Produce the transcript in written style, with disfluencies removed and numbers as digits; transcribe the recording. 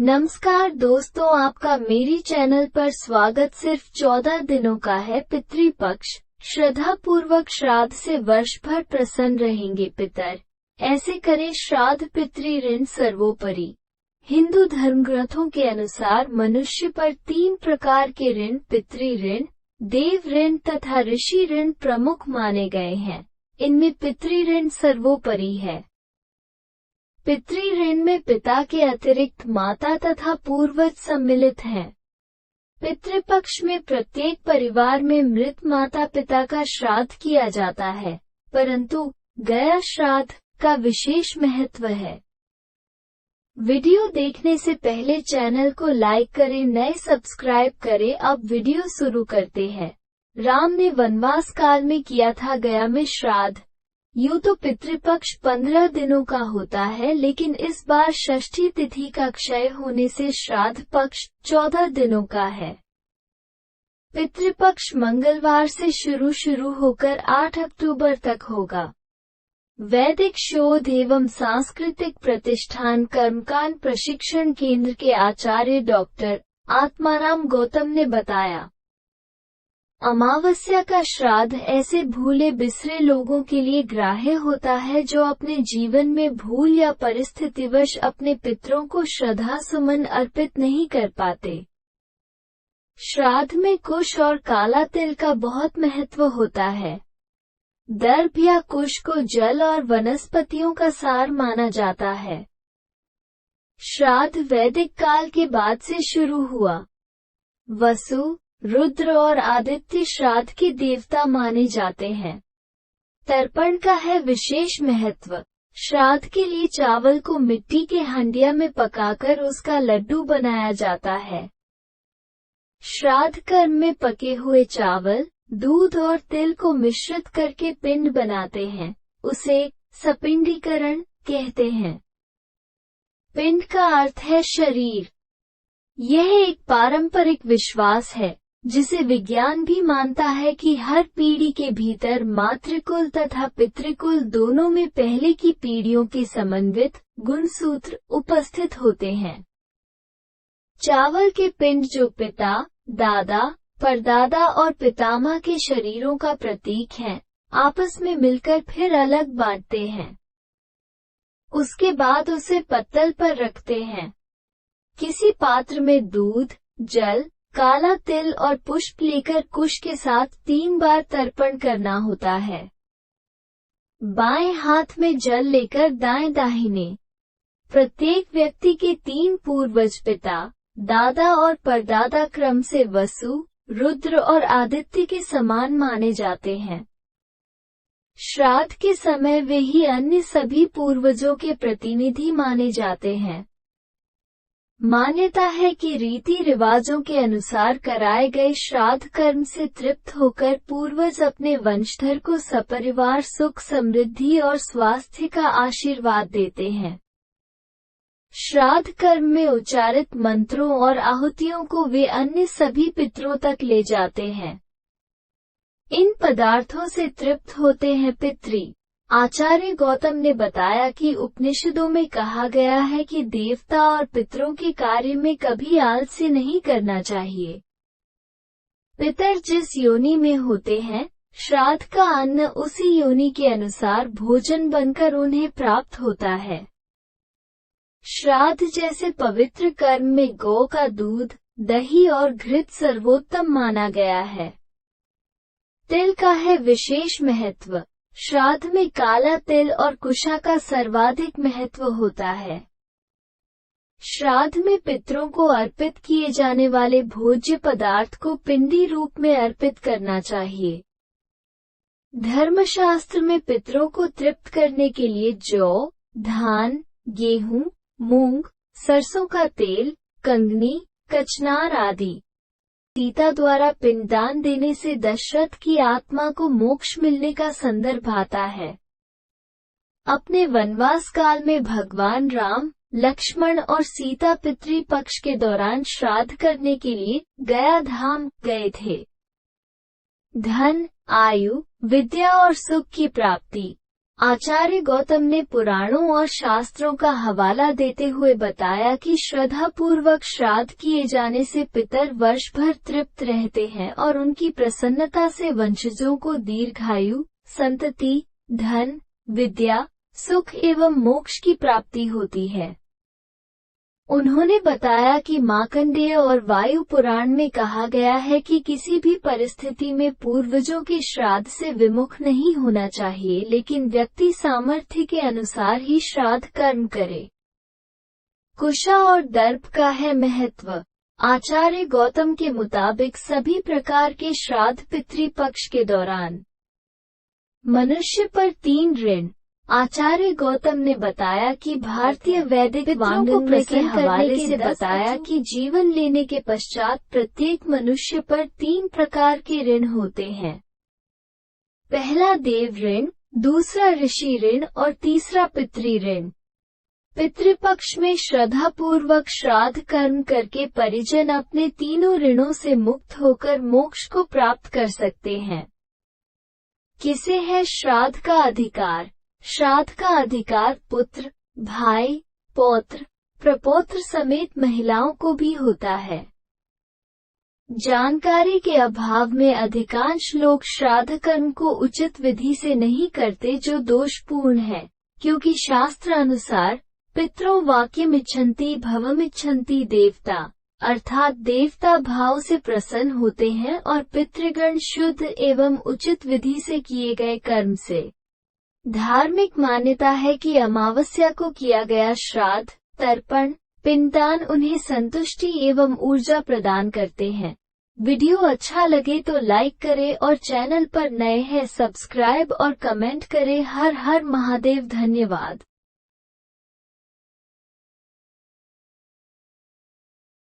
नमस्कार दोस्तों, आपका मेरी चैनल पर स्वागत। सिर्फ 14 दिनों का है पितृपक्ष। श्रद्धा पूर्वक श्राद्ध से वर्ष भर प्रसन्न रहेंगे पितर। ऐसे करें श्राद्ध। पितृ ऋण सर्वोपरि। हिंदू धर्म ग्रंथों के अनुसार मनुष्य पर 3 प्रकार के ऋण, पितृ ऋण, देव ऋण तथा ऋषि ऋण प्रमुख माने गए हैं। इनमें पितृ ऋण सर्वोपरि है। पितृ ऋण में पिता के अतिरिक्त माता तथा पूर्वज सम्मिलित हैं। पितृपक्ष में प्रत्येक परिवार में मृत माता पिता का श्राद्ध किया जाता है, परंतु गया श्राद्ध का विशेष महत्व है। वीडियो देखने से पहले चैनल को लाइक करें, नए सब्सक्राइब करें। अब वीडियो शुरू करते हैं। राम ने वनवास काल में किया था गया में श्राद्ध। यूं तो पितृपक्ष 15 दिनों का होता है, लेकिन इस बार षष्ठी तिथि का क्षय होने से श्राद्ध पक्ष 14 दिनों का है। पितृपक्ष मंगलवार से शुरू होकर 8 अक्टूबर तक होगा। वैदिक शोध एवं सांस्कृतिक प्रतिष्ठान कर्मकांड प्रशिक्षण केंद्र के आचार्य डॉक्टर आत्माराम गौतम ने बताया, अमावस्या का श्राद्ध ऐसे भूले बिसरे लोगों के लिए ग्राह्य होता है जो अपने जीवन में भूल या परिस्थितिवश अपने पितरों को श्रद्धा सुमन अर्पित नहीं कर पाते। श्राद्ध में कुश और काला तिल का बहुत महत्व होता है। दर्भ या कुश को जल और वनस्पतियों का सार माना जाता है। श्राद्ध वैदिक काल के बाद से शुरू हुआ। वसु, रुद्र और आदित्य श्राद्ध के देवता माने जाते हैं। तर्पण का है विशेष महत्व। श्राद्ध के लिए चावल को मिट्टी के हंडिया में पकाकर उसका लड्डू बनाया जाता है। श्राद्ध कर्म में पके हुए चावल, दूध और तिल को मिश्रित करके पिंड बनाते हैं। उसे सपिंडीकरण कहते हैं। पिंड का अर्थ है शरीर। यह एक पारंपरिक विश्वास है जिसे विज्ञान भी मानता है कि हर पीढ़ी के भीतर मातृकुल तथा पितृकुल दोनों में पहले की पीढ़ियों के समन्वित गुणसूत्र उपस्थित होते हैं। चावल के पिंड जो पिता, दादा, परदादा और पितामह के शरीरों का प्रतीक हैं, आपस में मिलकर फिर अलग बांटते हैं। उसके बाद उसे पत्तल पर रखते हैं। किसी पात्र में दूध, जल, काला तिल और पुष्प लेकर कुश के साथ 3 बार तर्पण करना होता है। बाएं हाथ में जल लेकर दाएं दाहिने। प्रत्येक व्यक्ति के 3 पूर्वज पिता, दादा और परदादा क्रम से वसु, रुद्र और आदित्य के समान माने जाते हैं। श्राद्ध के समय वे ही अन्य सभी पूर्वजों के प्रतिनिधि माने जाते हैं। मान्यता है कि रीति रिवाजों के अनुसार कराए गए श्राद्ध कर्म से तृप्त होकर पूर्वज अपने वंशधर को सपरिवार सुख, समृद्धि और स्वास्थ्य का आशीर्वाद देते हैं। श्राद्ध कर्म में उच्चारित मंत्रों और आहुतियों को वे अन्य सभी पितरों तक ले जाते हैं। इन पदार्थों से तृप्त होते हैं पितृ। आचार्य गौतम ने बताया कि उपनिषदों में कहा गया है कि देवता और पितरों के कार्य में कभी आलस्य नहीं करना चाहिए। पितर जिस योनि में होते हैं, श्राद्ध का अन्न उसी योनि के अनुसार भोजन बनकर उन्हें प्राप्त होता है। श्राद्ध जैसे पवित्र कर्म में गौ का दूध, दही और घृत सर्वोत्तम माना गया है। तिल का है विशेष महत्व। श्राद्ध में काला तिल और कुशा का सर्वाधिक महत्व होता है। श्राद्ध में पितरों को अर्पित किए जाने वाले भोज्य पदार्थ को पिंडी रूप में अर्पित करना चाहिए। धर्मशास्त्र में पितरों को तृप्त करने के लिए जौ, धान, गेहूं, मूंग, सरसों का तेल, कंगनी, कचनार आदि। सीता द्वारा पिंडदान देने से दशरथ की आत्मा को मोक्ष मिलने का संदर्भ आता है। अपने वनवास काल में भगवान राम, लक्ष्मण और सीता पितृपक्ष के दौरान श्राद्ध करने के लिए गया धाम गए थे। धन, आयु, विद्या और सुख की प्राप्ति, आचार्य गौतम ने पुराणों और शास्त्रों का हवाला देते हुए बताया कि श्रद्धापूर्वक श्राद्ध किए जाने से पितर वर्ष भर तृप्त रहते हैं और उनकी प्रसन्नता से वंशजों को दीर्घायु, संतति, धन, विद्या, सुख एवं मोक्ष की प्राप्ति होती है। उन्होंने बताया कि मार्कंडेय और वायु पुराण में कहा गया है कि किसी भी परिस्थिति में पूर्वजों के श्राद्ध से विमुख नहीं होना चाहिए, लेकिन व्यक्ति सामर्थ्य के अनुसार ही श्राद्ध कर्म करे। कुशा और दर्प का है महत्व। आचार्य गौतम के मुताबिक सभी प्रकार के श्राद्ध पितृपक्ष के दौरान मनुष्य पर 3 ऋण। आचार्य गौतम ने बताया कि भारतीय वैदिक वाङ्मय के हवाले से बताया कि जीवन लेने के पश्चात प्रत्येक मनुष्य पर 3 प्रकार के ऋण होते हैं। पहला देव ऋण, दूसरा ऋषि ऋण और तीसरा पितृ ऋण। पितृपक्ष में श्रद्धापूर्वक श्राद्ध कर्म करके परिजन अपने तीनों ऋणों से मुक्त होकर मोक्ष को प्राप्त कर सकते हैं। किसे है श्राद्ध का अधिकार? श्राद्ध का अधिकार पुत्र, भाई, पौत्र, प्रपौत्र समेत महिलाओं को भी होता है। जानकारी के अभाव में अधिकांश लोग श्राद्ध कर्म को उचित विधि से नहीं करते, जो दोषपूर्ण है, क्योंकि शास्त्र अनुसार पितरो वाक्यमिच्छन्ति भवमिच्छन्ति देवता, अर्थात देवता भाव से प्रसन्न होते हैं और पितृगण शुद्ध एवं उचित विधि से किए गए कर्म से। धार्मिक मान्यता है कि अमावस्या को किया गया श्राद्ध, तर्पण, पिंडदान उन्हें संतुष्टि एवं ऊर्जा प्रदान करते हैं। वीडियो अच्छा लगे तो लाइक करें और चैनल पर नए हैं सब्सक्राइब और कमेंट करें। हर हर महादेव। धन्यवाद।